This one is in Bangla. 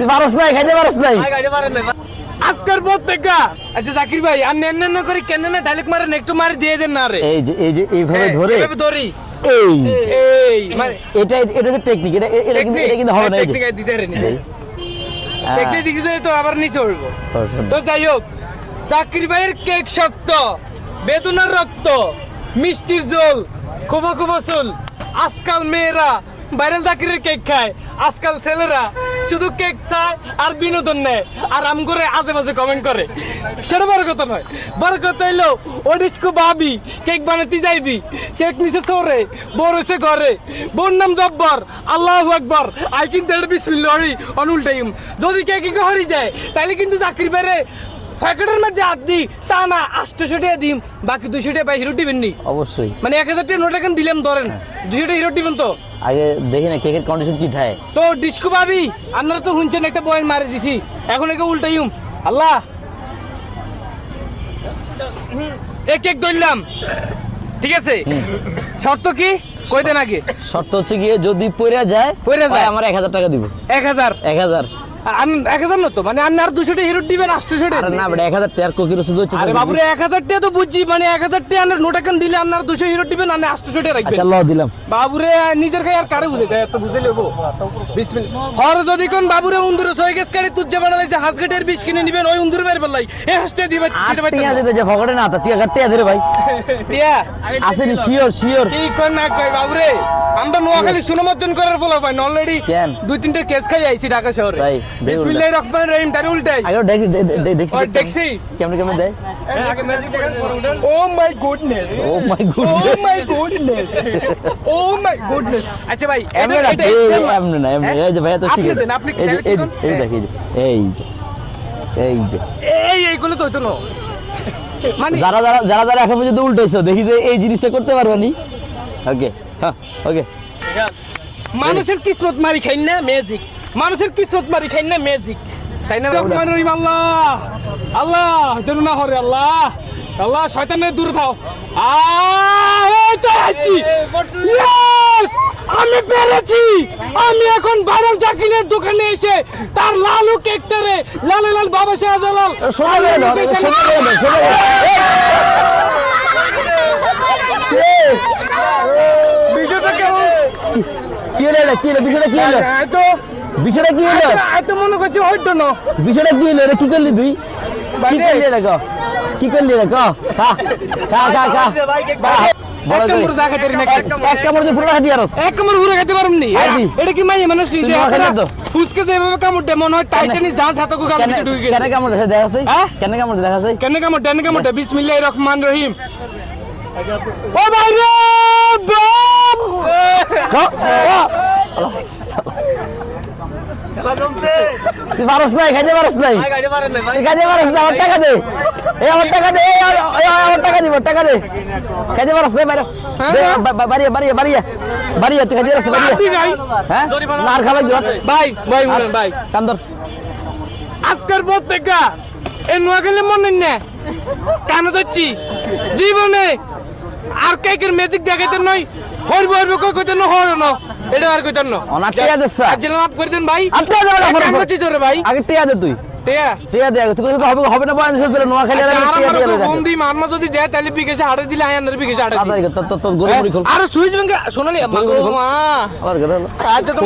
তুই পারস নাই, খাইতে পারস নাই। আজকের পর থেকে আচ্ছা জাকির ভাই আর নেন করে কেন না ডাইরেক্ট মারেন, একটু মারি দিয়ে দেন না রে। এই যে এইভাবে ধরে এইভাবে ধরি, এই মানে এটা যে টেকনিক, এটা কিন্তু হবে না। টেকনিক দিতে রে নিচে, টেকনিক দিতে তো আবার নিচে উঠবো। তো যাই হোক, জাকির ভাইয়ের কেক শক্ত, বেদনার রক্ত, মিষ্টির জল, খোফা খোফা চুল। আজকাল মেয়েরা ভাইরাল জাকিরের কেক খায়, আজকাল ছেলেরা শুধু কেক চায় আর বিনোদন নেয়, আর আম করে আজে বাজে কমেন্ট করে। সেটা বড় কথা নয়, বড় কথা হইলো ওডিসকো ভাবি কেক বানাতে যাইবি, কেক নিচে চোরে, বড় হইছে ঘরে, বোন নাম জব্বর, আল্লাহু আকবার, আই কিন্তু এটা বিসমিল্লাহ অনুল টাইম। যদি কেক হরি যায় তাহলে কিন্তু জাকির ভাইরে প্যাকেটের মধ্যে হাত দিই, তা না 800 টাকা দিম, বাকি 200 টাকা ভাই হিরো দিবেন নি? অবশ্যই, মানে 1000 টাকা নোট এখন দিলাম ধরেন, 200 টাকা হিরো দিবেন। তো আগে দেখি না কেকের কন্ডিশন কি থাকে। তো ডিস্কো ভাবি আপনারা তো শুনছেন একটা পয়েন্ট মারি দিছি, এখন একে উল্টাইম। আল্লাহ এক কেক ধরলাম, ঠিক আছে, শর্ত কি কই দেন আগে? শর্ত হচ্ছে গিয়ে যদি পড়ে যায় আমার 1000 টাকা দিব। 1000 1000 না তো, মানে আপনি আর 200 টাকা হিরো দিবেন, 800 টাকা। আরে না বেটা, 1000 টাকার কোকির ওষুধ হচ্ছে। আরে বাবুরে 1000 টাকা তো বুঝছি, মানে 1000 টাকা আপনার নোট এখন দিলে আপনার 200 হিরো দিবেন, আপনি 800 টাকা রাখবেন। আচ্ছা ল দিলাম। বাবুরে নিজের খাই আর কারে বুঝে দেয়, এত বুঝে লবো। বিসমিল্লাহ। হর যদি কোন বাবুরে উন্দুরে 6 গেছ কারি তুজ্জা বানাইছে, হাঁসগেটের বিষ কিনে নিবেন, ওই উন্দুরে মেরে বললাই এই হাঁসটা দিবে। টিয়া দিতে যে ফকটে না, তা টিয়া কাটিয়া দে রে ভাই। টিয়া আসেনি শিওর কি কোন না কই বাবুরে, আমরা নোয়াখালী সুনামর্জন করার ফলো পাই অলরেডি 2-3টা কেস খাই আইছি ঢাকা শহরে। বিসমিল্লাহির রহমানির রহিম, তারে উল্টাই আগে দেখছি কেমনে দেয়। Oh my goodness, oh my goodness. আচ্ছা ভাই এমনে না, এই যে ভাই তো ঠিক আছে, আপনি এই দেখি এইগুলো তো হইতো না, মানে যারা এখন পর্যন্ত উল্টাইছো দেখি যে এই জিনিসটা করতে পারবো নি। ওকে ওকে, মানুষের কিসমত মারি খাই না ম্যাজিক, মানুষের কিসমত মারি খাই না ম্যাজিক, তাই না? রহমান রহিম। আল্লাহ আল্লাহ যেন না হরে, আল্লাহ আল্লাহ শয়তানের দূরে থাও। আমি পেরেছি, আমি এখন ভাইরাল জাকিরের দোকানে এসে তার লালু কেকটারে লাল লাল বাবা শাহজালাল বিষয়টা কেমন? বিষয়টা কি হলো? এত মনে করছি হইতো না। বিষয়টা কি হলো? কি করলি তুই? কি করলি রে? খা বিসমিল্লাহির রহমানির রহিম। ও ভাই রে তুই পারস নাই, খাইতে পারস নাই, খাইতে পারস না। আমার টাকা দে, আমার টাকা দে, আমার টাকা দিব, টাকা দে। খাইতে পারস নাই, বাড়িয়া তুই খাইতে পারস? হ্যাঁ আর খাবার ভাই ভাই ভাই কান্দর। আজকের পর থেকে এই নোয়াখালী মনে না কেন যাচ্ছি জীবনে আর কেকের ম্যাজিক দেখাইতে নয়, হরবো কইতে না হর না, এটা আর কইতেন না। টিয়া দে স্যার, আজ মাফ করে দেন ভাই। আপনি করছিস তোরে ভাই, আগে টিয়া দে তুই। টিয়া দে তুই, হবে না বয়ান দিছিস নোয়াখালী মারমা যদি দেয় তাহলে বিকেশে হাড়ে দিলে আয়ানের বিকেশে হাড়ে দিলে আর সুইচ ব্যাংকে শোনালি আচ্ছা তো